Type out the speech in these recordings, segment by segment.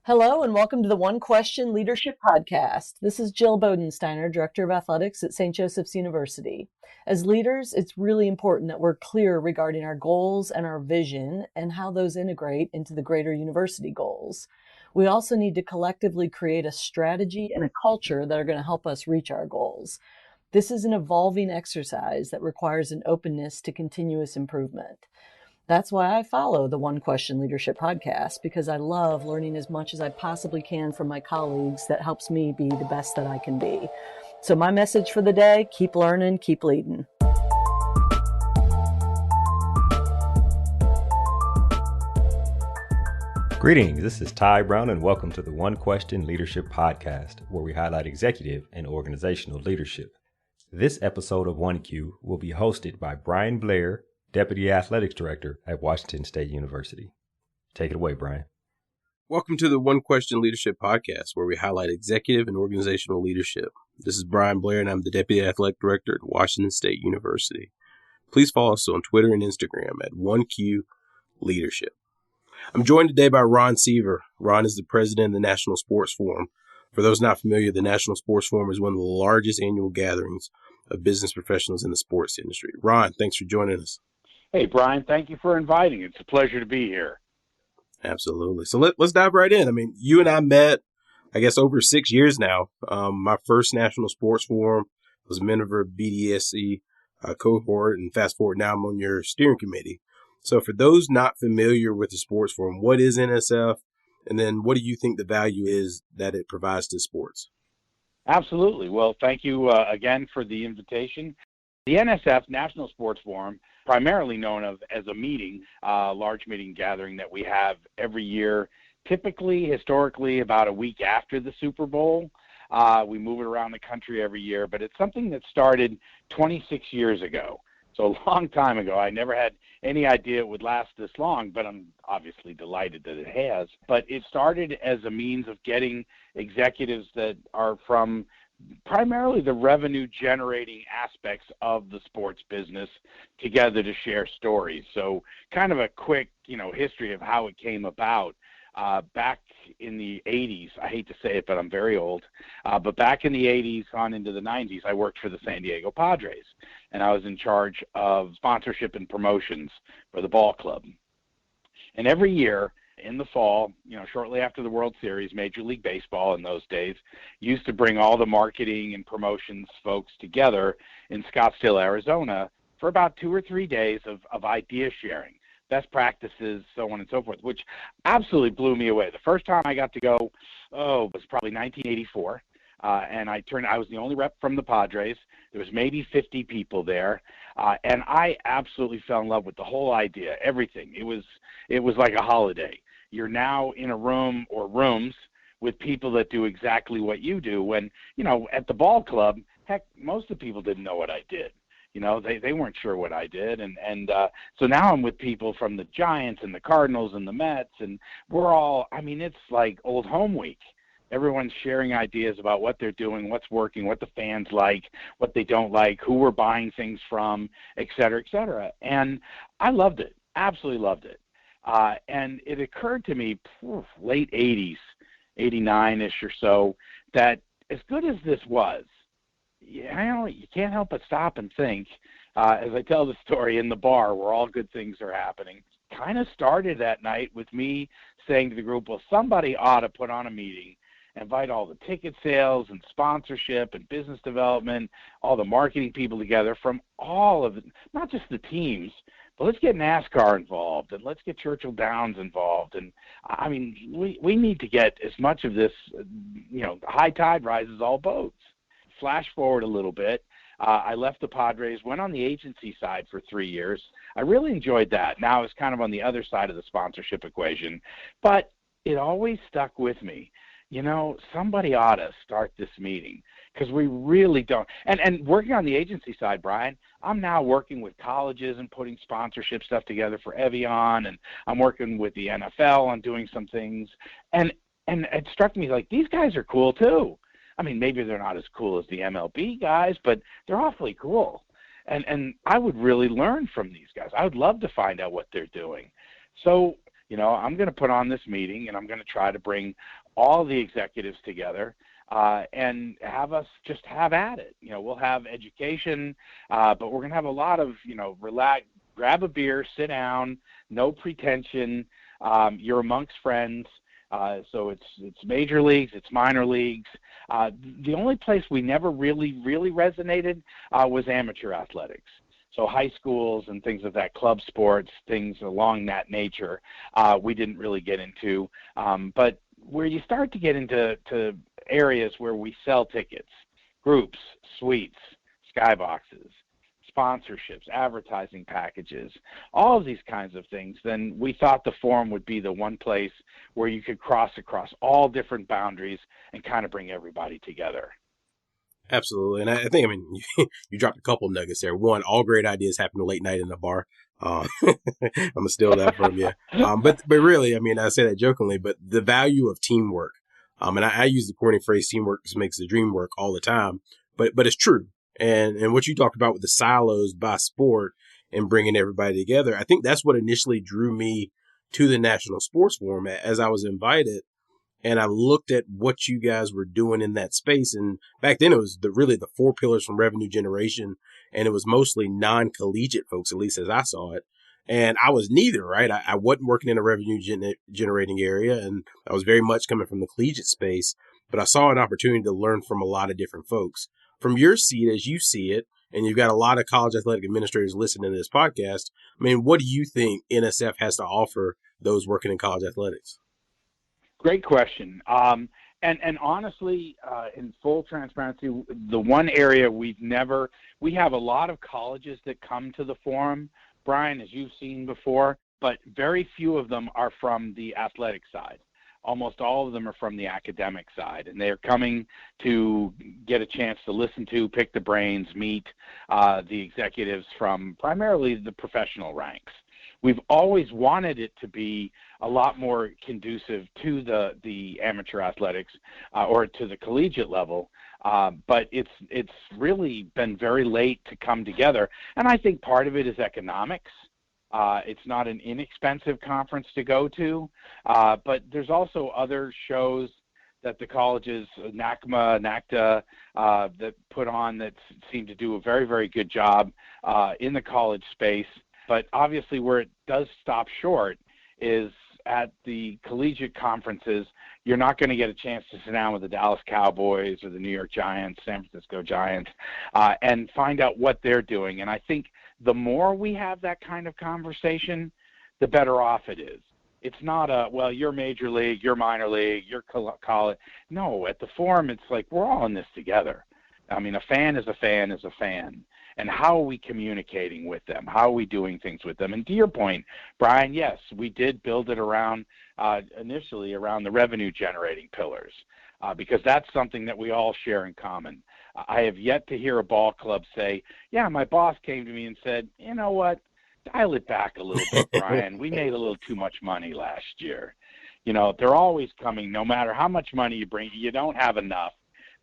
Hello and welcome to the One Question Leadership Podcast. This is Jill Bodensteiner, Director of Athletics at St. Joseph's University. As leaders, it's really important that we're clear regarding our goals and our vision and how those integrate into the greater university goals. We also need to collectively create a strategy and a culture that are going to help us reach our goals. This is an evolving exercise that requires an openness to continuous improvement. That's why I follow the One Question Leadership Podcast, because I love learning as much as I possibly can from my colleagues that helps me be the best that I can be. So my message for the day, keep learning, keep leading. Greetings, this is Ty Brown and welcome to the One Question Leadership Podcast, where we highlight executive and organizational leadership. This episode of 1Q will be hosted by Brian Blair, Deputy Athletics Director at Washington State University. Take it away, Brian. Welcome to the One Question Leadership Podcast, where we highlight executive and organizational leadership. This is Brian Blair, and I'm the Deputy Athletic Director at Washington State University. Please follow us on Twitter and Instagram at 1Q Leadership. I'm joined today by Ron Seaver. Ron is the president of the National Sports Forum. For those not familiar, the National Sports Forum is one of the largest annual gatherings of business professionals in the sports industry. Ron, thanks for joining us. Hey, Brian, thank you for inviting. It's a pleasure to be here. Absolutely. So let's dive right in. I mean, you and I met, I guess, over 6 years now. My first National Sports Forum was a member of BDSC cohort, and fast forward now I'm on your steering committee. So for those not familiar with the Sports Forum, what is NSF? And then what do you think the value is that it provides to sports? Absolutely. Well, thank you again for the invitation. The NSF, National Sports Forum, primarily known as a meeting, large meeting gathering that we have every year, typically, historically, about a week after the Super Bowl. We move it around the country every year, but it's something that started 26 years ago. So a long time ago. I never had any idea it would last this long, but I'm obviously delighted that it has. But it started as a means of getting executives that are from primarily the revenue-generating aspects of the sports business together to share stories. So kind of a quick, history of how it came about. Back in the 80s, I hate to say it, but I'm very old, but back in the 80s on into the 90s, I worked for the San Diego Padres, and I was in charge of sponsorship and promotions for the ball club. And every year, in the fall, shortly after the World Series, Major League Baseball in those days used to bring all the marketing and promotions folks together in Scottsdale, Arizona for about 2 or 3 days of idea sharing, best practices, so on and so forth, which absolutely blew me away. The first time I got to go, was probably 1984. And I was the only rep from the Padres. There was maybe 50 people there. And I absolutely fell in love with the whole idea, everything. It was like a holiday. You're now in a room or rooms with people that do exactly what you do when, at the ball club, heck, most of the people didn't know what I did. They weren't sure what I did. And so now I'm with people from the Giants and the Cardinals and the Mets, and we're all, it's like old home week. Everyone's sharing ideas about what they're doing, what's working, what the fans like, what they don't like, who we're buying things from, et cetera, et cetera. And I loved it, absolutely loved it. And it occurred to me, late 80s, 89-ish or so, that as good as this was, you can't help but stop and think, as I tell the story in the bar where all good things are happening, kind of started that night with me saying to the group, well, somebody ought to put on a meeting, invite all the ticket sales and sponsorship and business development, all the marketing people together from all of it, not just the teams, but let's get NASCAR involved and let's get Churchill Downs involved. And we need to get as much of this, high tide rises all boats. Flash forward a little bit. I left the Padres, went on the agency side for 3 years. I really enjoyed that. Now it's kind of on the other side of the sponsorship equation, but it always stuck with me. Somebody ought to start this meeting because we really don't. And working on the agency side, Brian, I'm now working with colleges and putting sponsorship stuff together for Evian, and I'm working with the NFL on doing some things. And it struck me like these guys are cool too. Maybe they're not as cool as the MLB guys, but they're awfully cool. And I would really learn from these guys. I would love to find out what they're doing. So I'm going to put on this meeting and I'm going to try to bring all the executives together and have us just have at it. We'll have education, but we're going to have a lot of, relax, grab a beer, sit down, no pretension. You're amongst friends. So it's major leagues, it's minor leagues. The only place we never really resonated was amateur athletics. So high schools and things of that, club sports, things along that nature, we didn't really get into. But where you start to get into areas where we sell tickets, groups, suites, skyboxes, sponsorships, advertising packages, all of these kinds of things, then we thought the forum would be the one place where you could cross across all different boundaries and kind of bring everybody together. Absolutely. And I think, you dropped a couple nuggets there. One, all great ideas happen late night in a bar. I'm going to steal that from you. But really, I say that jokingly, but the value of teamwork. And I use the corny phrase, teamwork just makes the dream work all the time, but it's true. And what you talked about with the silos by sport and bringing everybody together, I think that's what initially drew me to the National Sports Forum as I was invited. And I looked at what you guys were doing in that space. And back then it was really the 4 pillars from revenue generation. And it was mostly non-collegiate folks, at least as I saw it. And I was neither, right? I wasn't working in a revenue generating area, and I was very much coming from the collegiate space, but I saw an opportunity to learn from a lot of different folks. From your seat, as you see it, and you've got a lot of college athletic administrators listening to this podcast, what do you think NSF has to offer those working in college athletics? Great question. And honestly, in full transparency, the one area we have a lot of colleges that come to the forum, Brian, as you've seen before, but very few of them are from the athletic side. Almost all of them are from the academic side, and they're coming to get a chance to listen to, pick the brains, meet the executives from primarily the professional ranks. We've always wanted it to be a lot more conducive to the amateur athletics or to the collegiate level, but it's really been very late to come together. And I think part of it is economics. It's not an inexpensive conference to go to, but there's also other shows that the colleges, NACMA, NACTA, that put on that seem to do a very, very good job in the college space. But obviously where it does stop short is at the collegiate conferences. You're not going to get a chance to sit down with the Dallas Cowboys or the New York Giants, San Francisco Giants, and find out what they're doing. And I think the more we have that kind of conversation, the better off it is. It's not you're major league, you're minor league, you're college. No, at the forum, it's like we're all in this together. A fan is a fan is a fan. And how are we communicating with them? How are we doing things with them? And to your point, Brian, yes, we did build it around initially around the revenue generating pillars because that's something that we all share in common. I have yet to hear a ball club say, yeah, my boss came to me and said, you know what, dial it back a little bit, Brian. We made a little too much money last year. They're always coming, no matter how much money you bring, you don't have enough.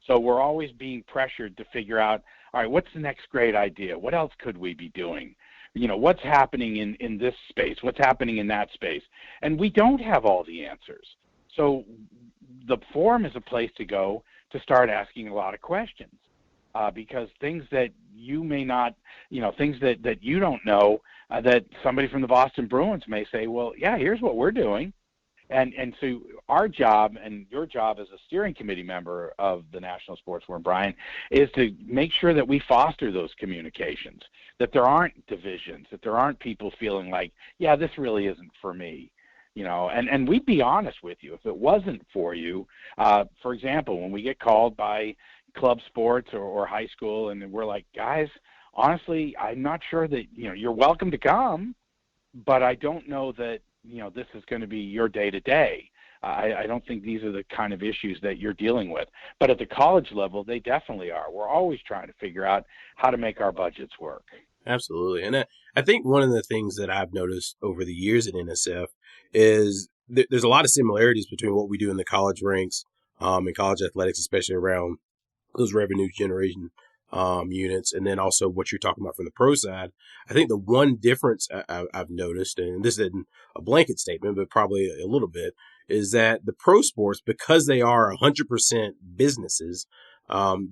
So we're always being pressured to figure out, all right, what's the next great idea? What else could we be doing? What's happening in this space? What's happening in that space? And we don't have all the answers. So the forum is a place to go to start asking a lot of questions because things that you may not, things that you don't know, that somebody from the Boston Bruins may say, well, yeah, here's what we're doing. And so our job and your job as a steering committee member of the National Sports Forum, Brian, is to make sure that we foster those communications, that there aren't divisions, that there aren't people feeling like, yeah, this really isn't for me. And we'd be honest with you. If it wasn't for you, for example, when we get called by club sports or high school and we're like, guys, honestly, I'm not sure that, you're welcome to come, but I don't know that, this is going to be your day-to-day. I don't think these are the kind of issues that you're dealing with. But at the college level, they definitely are. We're always trying to figure out how to make our budgets work. Absolutely. And I think one of the things that I've noticed over the years at NSF is there's a lot of similarities between what we do in the college ranks and college athletics, especially around those revenue generation units, and then also what you're talking about from the pro side. I think the one difference I've noticed, and this isn't a blanket statement, but probably a little bit, is that the pro sports, because they are 100% businesses,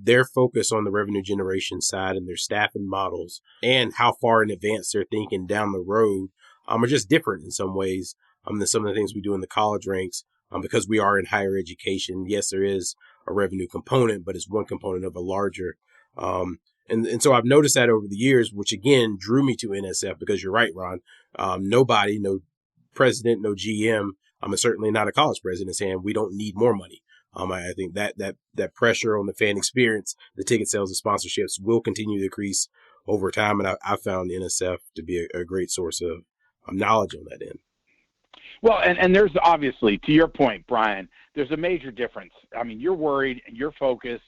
their focus on the revenue generation side and their staffing models and how far in advance they're thinking down the road are just different in some ways than some of the things we do in the college ranks. Because we are in higher education, yes, there is a revenue component, but it's one component of a larger. And so I've noticed that over the years, which again drew me to NSF, because you're right, Ron. Nobody, no president, no GM, and certainly not a college president, saying we don't need more money. I think that pressure on the fan experience, the ticket sales, the sponsorships will continue to increase over time. And I found NSF to be a great source of knowledge on that end. Well, and there's obviously, to your point, Brian, there's a major difference. I mean, you're worried and you're focused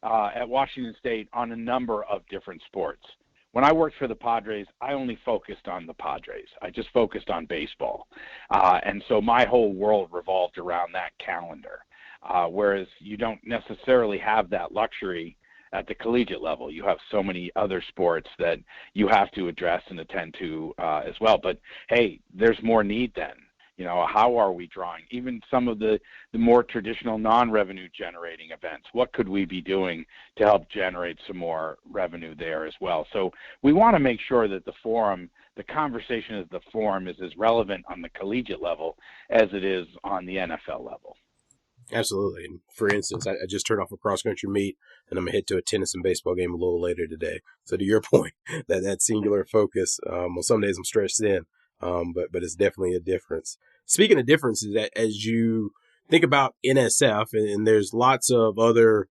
at Washington State on a number of different sports. When I worked for the Padres, I only focused on the Padres. I just focused on baseball. And so my whole world revolved around that calendar, whereas you don't necessarily have that luxury at the collegiate level. You have so many other sports that you have to address and attend to as well. But, hey, there's more need then. You know, how are we drawing? Even some of the more traditional non-revenue generating events, what could we be doing to help generate some more revenue there as well? So we want to make sure that the forum, the conversation of the forum, is as relevant on the collegiate level as it is on the NFL level. Absolutely. And for instance, I just turned off a cross-country meet, and I'm going to head to a tennis and baseball game a little later today. So to your point, that singular focus, well, some days I'm stretched thin, but it's definitely a difference. Speaking of differences, that as you think about NSF, and there's lots of other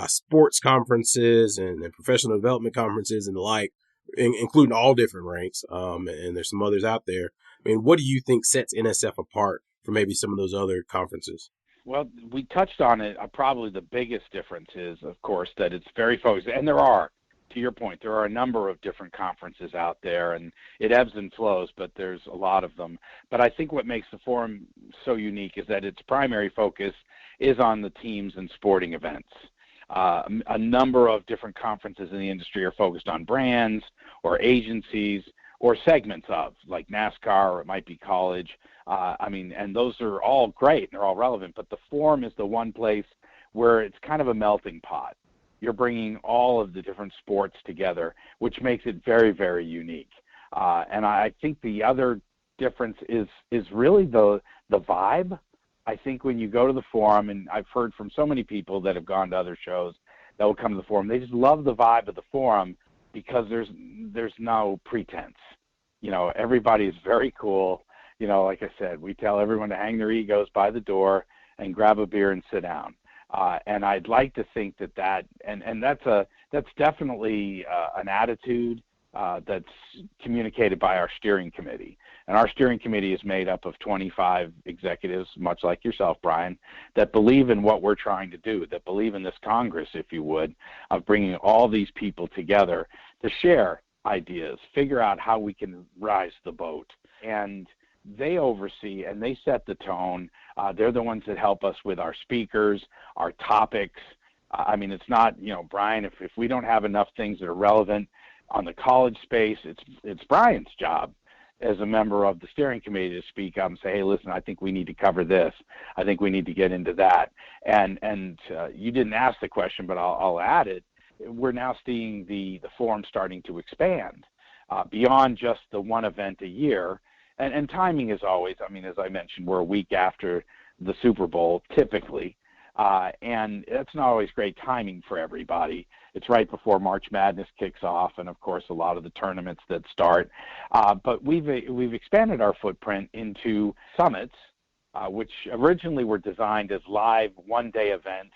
sports conferences and professional development conferences and the like, including all different ranks, and there's some others out there. I mean, what do you think sets NSF apart from maybe some of those other conferences? Well, we touched on it. Probably the biggest difference is, of course, that it's very focused. And there are, to your point, there are a number of different conferences out there, and it ebbs and flows, but there's a lot of them. But I think what makes the forum so unique is that its primary focus is on the teams and sporting events. A number of different conferences in the industry are focused on brands or agencies or segments of, like NASCAR, or it might be college. And those are all great and they're all relevant, but the forum is the one place where it's kind of a melting pot. You're bringing all of the different sports together, which makes it very, very unique. And I think the other difference is really the vibe. I think when you go to the forum, and I've heard from so many people that have gone to other shows that will come to the forum, they just love the vibe of the forum because there's no pretense. You know, everybody is very cool. You know, like I said, we tell everyone to hang their egos by the door and grab a beer and sit down. And I'd like to think that that's definitely an attitude that's communicated by our steering committee. And our steering committee is made up of 25 executives, much like yourself, Brian, that believe in what we're trying to do, that believe in this Congress, if you would, of bringing all these people together to share ideas, figure out how we can rise the boat. And they oversee and they set the tone. They're the ones that help us with our speakers, our topics. It's not, Brian, if we don't have enough things that are relevant on the college space, it's Brian's job as a member of the steering committee to speak up and say, hey, listen, I think we need to cover this. I think we need to get into that. And you didn't ask the question, but I'll add it. We're now seeing the forum starting to expand beyond just the one event a year. And timing is always, as I mentioned, we're a week after the Super Bowl, typically. And it's not always great timing for everybody. It's right before March Madness kicks off, and of course a lot of the tournaments that start. But we've expanded our footprint into summits, which originally were designed as live one-day events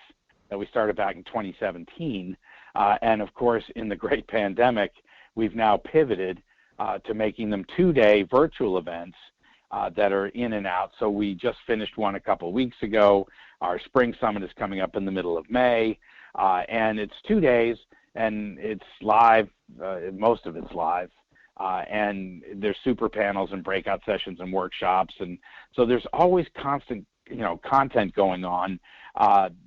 that we started back in 2017. And of course, in the great pandemic, we've now pivoted to making them two-day virtual events that are in and out. So we just finished one a couple of weeks ago. Our spring summit is coming up in the middle of May, and it's 2 days, and it's live. Most of it's live, and there's super panels and breakout sessions and workshops, and so there's always constant, content going on.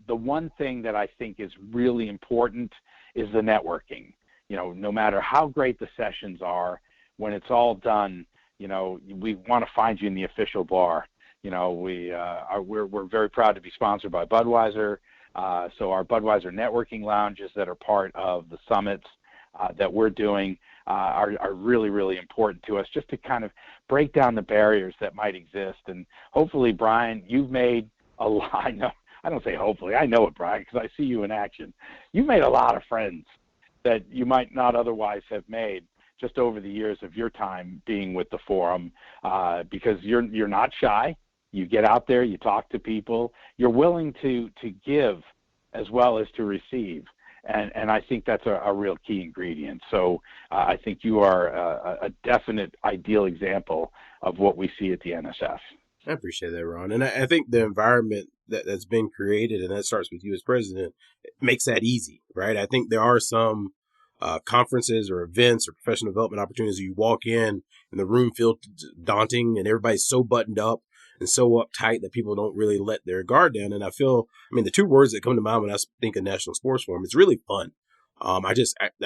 The one thing that I think is really important is the networking. No matter how great the sessions are, when it's all done, we want to find you in the official bar. We're very proud to be sponsored by Budweiser. So our Budweiser networking lounges that are part of the summits that we're doing are really, really important to us, just to kind of break down the barriers that might exist. And hopefully, Brian, you've made a lot. I don't say hopefully. I know it, Brian, because I see you in action. You've made a lot of friends that you might not otherwise have made just over the years of your time being with the forum, because you're not shy. You get out there, you talk to people, you're willing to give as well as to receive. And I think that's a real key ingredient. So I think you are a definite ideal example of what we see at the NSF. I appreciate that, Ron. And I think the environment that's been created, and that starts with you as president, makes that easy, right? I think there are some conferences or events or professional development opportunities you walk in and the room feels daunting and everybody's so buttoned up and so uptight that people don't really let their guard down. And the two words that come to mind when I think of National Sports Forum, it's really fun. I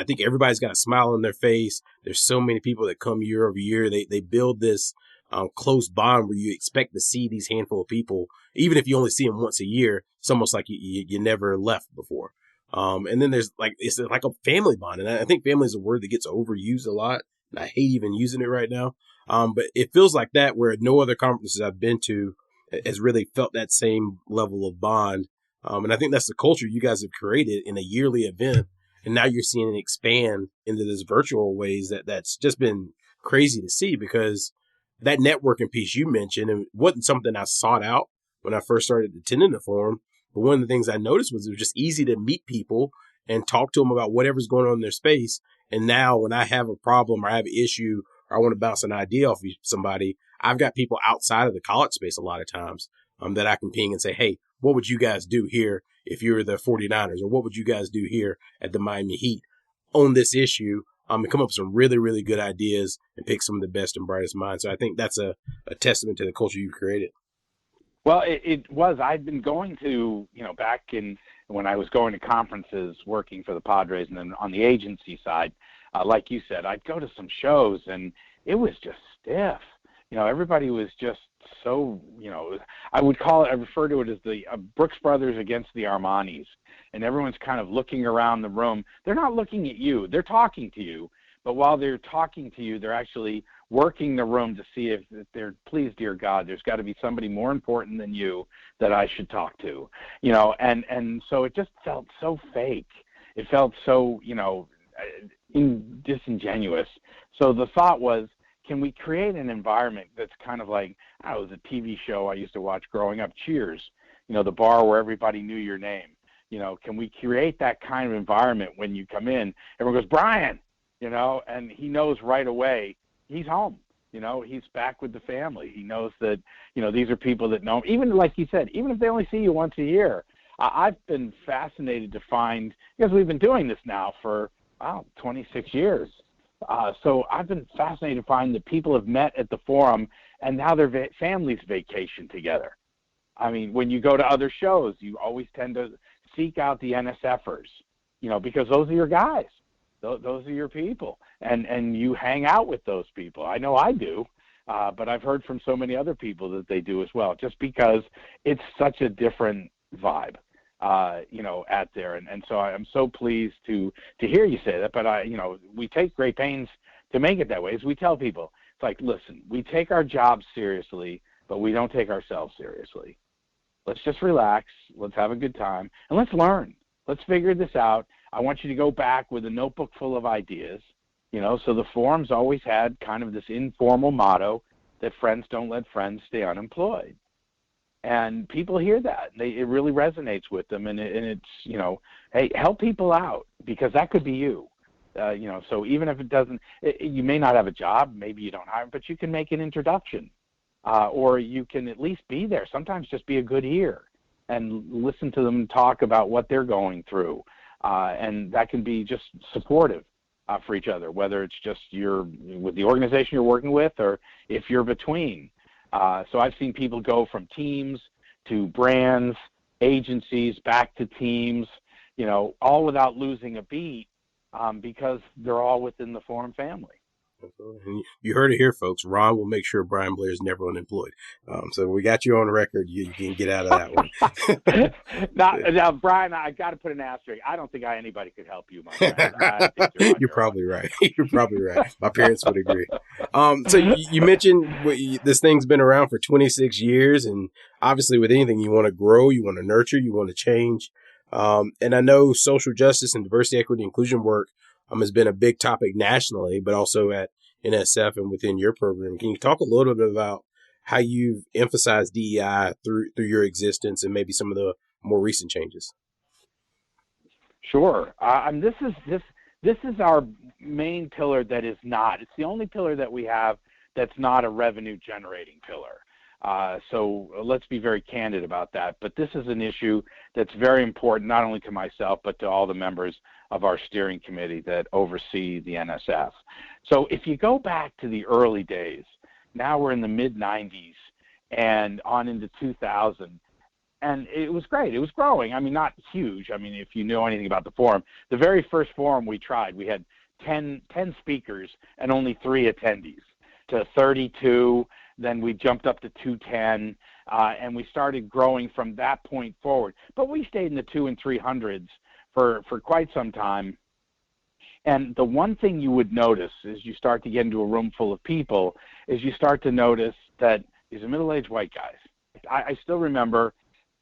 think everybody's got a smile on their face. There's so many people that come year over year. They build this close bond where you expect to see these handful of people, even if you only see them once a year. It's almost like you never left before. And then it's like a family bond. And I think family is a word that gets overused a lot. And I hate even using it right now. But it feels like that, where no other conferences I've been to has really felt that same level of bond. And I think that's the culture you guys have created in a yearly event. And now you're seeing it expand into this virtual ways that's just been crazy to see, because that networking piece you mentioned, it wasn't something I sought out when I first started attending the forum. But one of the things I noticed was it was just easy to meet people and talk to them about whatever's going on in their space. And now when I have a problem or I have an issue or I want to bounce an idea off of somebody, I've got people outside of the college space a lot of times that I can ping and say, hey, what would you guys do here if you're the 49ers? Or what would you guys do here at the Miami Heat on this issue? And come up with some really, really good ideas and pick some of the best and brightest minds. So I think that's a testament to the culture you've created. Well, it was. I'd been going to, back in when I was going to conferences working for the Padres, and then on the agency side, like you said, I'd go to some shows and it was just stiff. Everybody was just so, I refer to it as the Brooks Brothers against the Armanis. And everyone's kind of looking around the room. They're not looking at you. They're talking to you. But while they're talking to you, they're actually working the room to see if they're, please, dear God, there's got to be somebody more important than you that I should talk to. And so it just felt so fake. It felt so, disingenuous. So the thought was, can we create an environment that's kind of like, it was a TV show I used to watch growing up, Cheers, the bar where everybody knew your name. Can we create that kind of environment when you come in? Everyone goes, Brian, and he knows right away he's home. He's back with the family. He knows that, these are people that know him. Even like you said, even if they only see you once a year. I've been fascinated to find, because we've been doing this now for, 26 years. So I've been fascinated to find that people have met at the forum and now their families vacation together. I mean, when you go to other shows, you always tend to seek out the NSFers, because those are your guys. Those are your people. And you hang out with those people. I know I do, but I've heard from so many other people that they do as well, just because it's such a different vibe, at there. And so I'm so pleased to hear you say that, but we take great pains to make it that way. As we tell people, it's like, listen, we take our jobs seriously, but we don't take ourselves seriously. Let's just relax. Let's have a good time, and let's learn. Let's figure this out. I want you to go back with a notebook full of ideas. So the forum's always had kind of this informal motto that friends don't let friends stay unemployed. And people hear that. It really resonates with them, and it's, hey, help people out, because that could be you. So even if it doesn't, you may not have a job, maybe you don't hire, but you can make an introduction. Or you can at least be there. Sometimes just be a good ear and listen to them talk about what they're going through. And that can be just supportive for each other, whether it's just you're with the organization you're working with or if you're between. So I've seen people go from teams to brands, agencies, back to teams, all without losing a beat, because they're all within the forum family. And you heard it here, folks. Ron will make sure Brian Blair is never unemployed. So we got you on record. You can get out of that one. now, Brian, I got to put an asterisk. I don't think anybody could help you, my friend. I think You're probably right. You're probably right. My parents would agree. So you mentioned this thing's been around for 26 years, and obviously with anything you want to grow, you want to nurture, you want to change. And I know social justice and diversity, equity, inclusion work has been a big topic nationally, but also at NSF and within your program. Can you talk a little bit about how you've emphasized DEI through your existence and maybe some of the more recent changes? Sure. This is our main pillar that is not. It's the only pillar that we have that's not a revenue generating pillar. So let's be very candid about that. But this is an issue that's very important, not only to myself, but to all the members of our steering committee that oversee the NSF. So if you go back to the early days, now we're in the mid-90s and on into 2000, and it was great. It was growing. I mean, not huge. I mean, if you know anything about the forum, the very first forum we tried, we had 10 speakers and only 3 attendees, to 32. Then we jumped up to 210, and we started growing from that point forward. But we stayed in the 200 and 300s for quite some time. And the one thing you would notice as you start to get into a room full of people is you start to notice that these are middle-aged white guys. I still remember,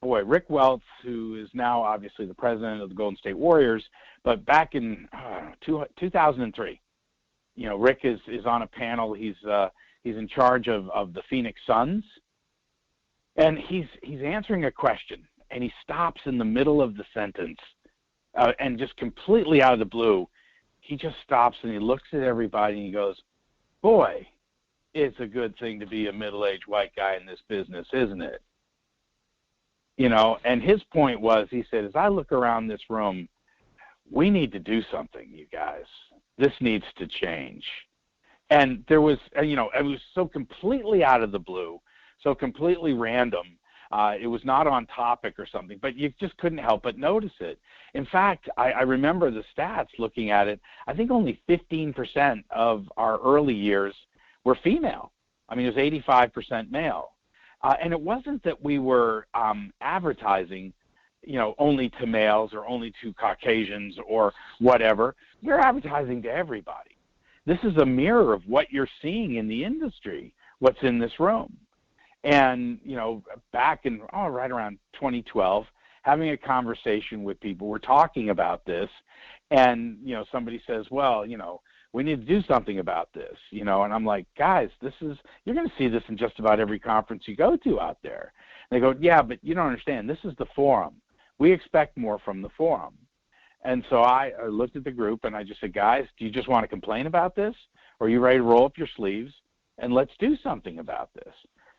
Rick Welts, who is now obviously the president of the Golden State Warriors, but back in 2003, Rick is on a panel. He's in charge of the Phoenix Suns, and he's answering a question, and he stops in the middle of the sentence, and just completely out of the blue, he just stops and he looks at everybody and he goes, "Boy, it's a good thing to be a middle-aged white guy in this business, isn't it?" And his point was, he said, as I look around this room, we need to do something, you guys. This needs to change. And there was, it was so completely out of the blue, so completely random. It was not on topic or something, but you just couldn't help but notice it. In fact, I remember the stats looking at it. I think only 15% of our early years were female. I mean, it was 85% male. And it wasn't that we were advertising, only to males or only to Caucasians or whatever. We're advertising to everybody. This is a mirror of what you're seeing in the industry, what's in this room. And, back in, right around 2012, having a conversation with people, we're talking about this, and, somebody says, well, we need to do something about this, and I'm like, guys, you're going to see this in just about every conference you go to out there. And they go, yeah, but you don't understand. This is the forum. We expect more from the forum. And so I looked at the group and I just said, guys, do you just want to complain about this? Or are you ready to roll up your sleeves and let's do something about this?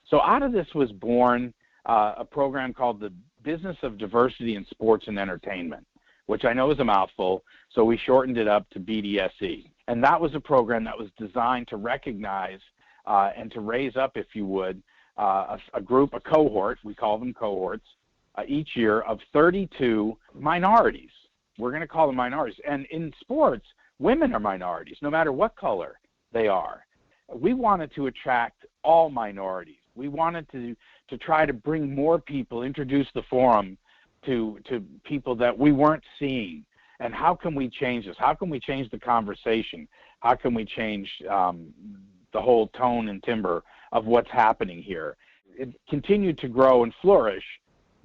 So out of this was born a program called the Business of Diversity in Sports and Entertainment, which I know is a mouthful, so we shortened it up to BDSE. And that was a program that was designed to recognize and to raise up, if you would, a cohort, we call them cohorts, each year of 32 minorities. We're going to call them minorities. And in sports, women are minorities, no matter what color they are. We wanted to attract all minorities. We wanted to try to bring more people, introduce the forum to people that we weren't seeing. And how can we change this? How can we change the conversation? How can we change the whole tone and timbre of what's happening here? It continued to grow and flourish,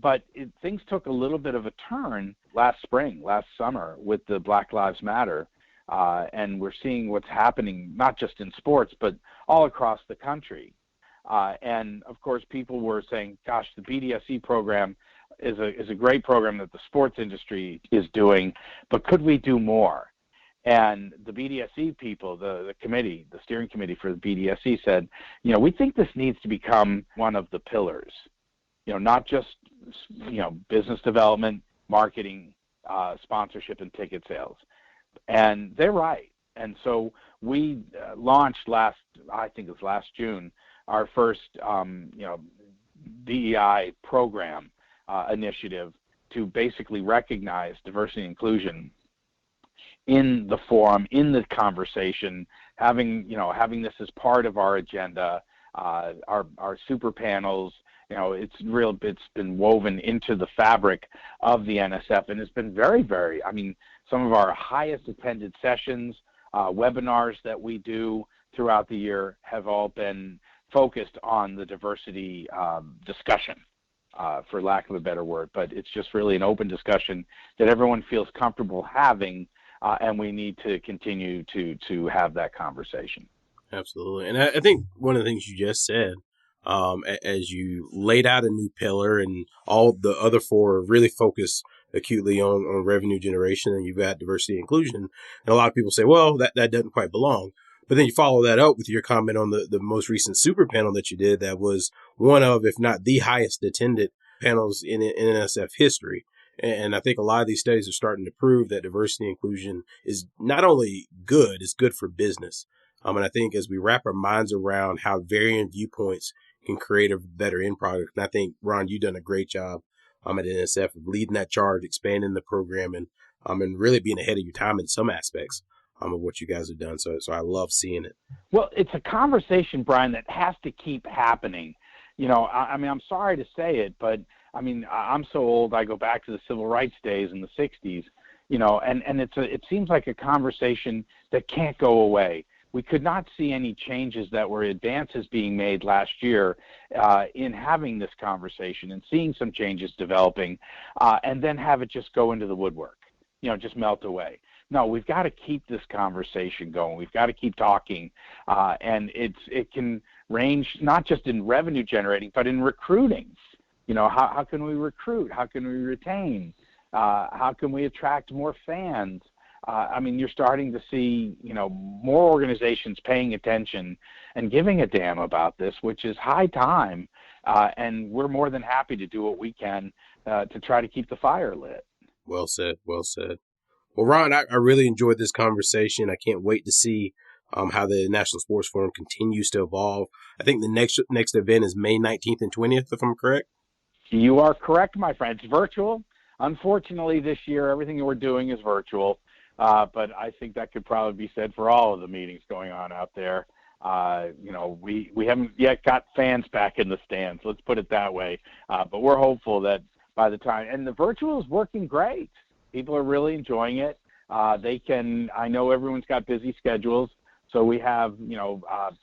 but things took a little bit of a turn last summer with the Black Lives Matter. And we're seeing what's happening, not just in sports, but all across the country. And of course, people were saying, gosh, the BDSE program is a great program that the sports industry is doing, but could we do more? And the BDSE people, the committee, the steering committee for the BDSE said, we think this needs to become one of the pillars, not just, business development, marketing, sponsorship, and ticket sales. And they're right. And so we launched last June, our first, DEI program initiative to basically recognize diversity and inclusion in the forum, in the conversation, having this as part of our agenda, our super panels. It's been woven into the fabric of the NSF, and it's been very, very, some of our highest attended sessions, webinars that we do throughout the year have all been focused on the diversity discussion, for lack of a better word. But it's just really an open discussion that everyone feels comfortable having, and we need to continue to have that conversation. Absolutely. And I think one of the things you just said, as you laid out a new pillar and all the other four really focus acutely on revenue generation, and you've got diversity and inclusion. And a lot of people say, well, that doesn't quite belong. But then you follow that up with your comment on the most recent super panel that you did. That was one of, if not the highest attended panels in NSF history. And I think a lot of these studies are starting to prove that diversity and inclusion is not only good, it's good for business. And I think as we wrap our minds around how varying viewpoints can create a better end product, and I think, Ron, you've done a great job at NSF of leading that charge, expanding the program, and really being ahead of your time in some aspects of what you guys have done. So I love seeing it. Well, it's a conversation, Brian, that has to keep happening. I'm sorry to say it, but I'm so old, I go back to the civil rights days in the 60s, and it seems like a conversation that can't go away. We could not see any changes that were advances being made last year in having this conversation and seeing some changes developing, and then have it just go into the woodwork, just melt away. No, we've got to keep this conversation going. We've got to keep talking, and it can range not just in revenue generating, but in recruiting. How can we recruit? How can we retain? How can we attract more fans? You're starting to see, more organizations paying attention and giving a damn about this, which is high time. And we're more than happy to do what we can to try to keep the fire lit. Well said. Well said. Well, Ron, I really enjoyed this conversation. I can't wait to see how the National Sports Forum continues to evolve. I think the next event is May 19th and 20th, if I'm correct. You are correct, my friend. It's virtual. Unfortunately, this year, everything we're doing is virtual. But I think that could probably be said for all of the meetings going on out there. We haven't yet got fans back in the stands. Let's put it that way. But we're hopeful that by the time, and the virtual is working great. People are really enjoying it. I know everyone's got busy schedules. So we have,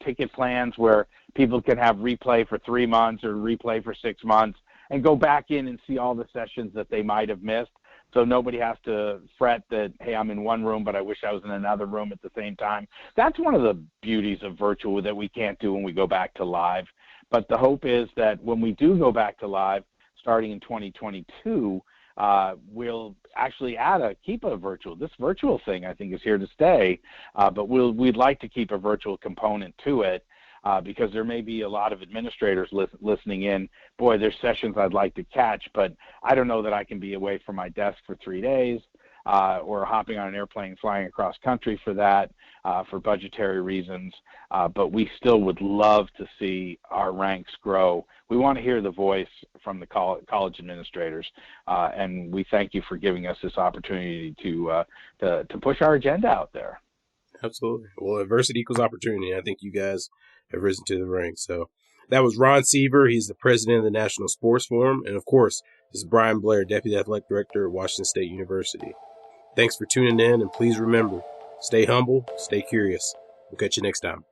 ticket plans where people can have replay for 3 months or replay for 6 months and go back in and see all the sessions that they might have missed. So nobody has to fret that, hey, I'm in one room, but I wish I was in another room at the same time. That's one of the beauties of virtual that we can't do when we go back to live. But the hope is that when we do go back to live, starting in 2022, we'll actually keep a virtual. This virtual thing, I think, is here to stay, but we'd like to keep a virtual component to it. Because there may be a lot of administrators listening in. Boy, there's sessions I'd like to catch, but I don't know that I can be away from my desk for 3 days or hopping on an airplane flying across country for that for budgetary reasons. But we still would love to see our ranks grow. We want to hear the voice from the college administrators, and we thank you for giving us this opportunity to push our agenda out there. Absolutely. Well, adversity equals opportunity. I think you guys have risen to the ranks. So that was Ron Seaver. He's the president of the National Sports Forum. And of course, this is Brian Blair, Deputy Athletic Director at Washington State University. Thanks for tuning in. And please remember, stay humble, stay curious. We'll catch you next time.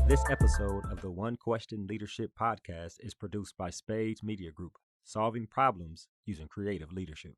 This episode of the One Question Leadership Podcast is produced by Spades Media Group, solving problems using creative leadership.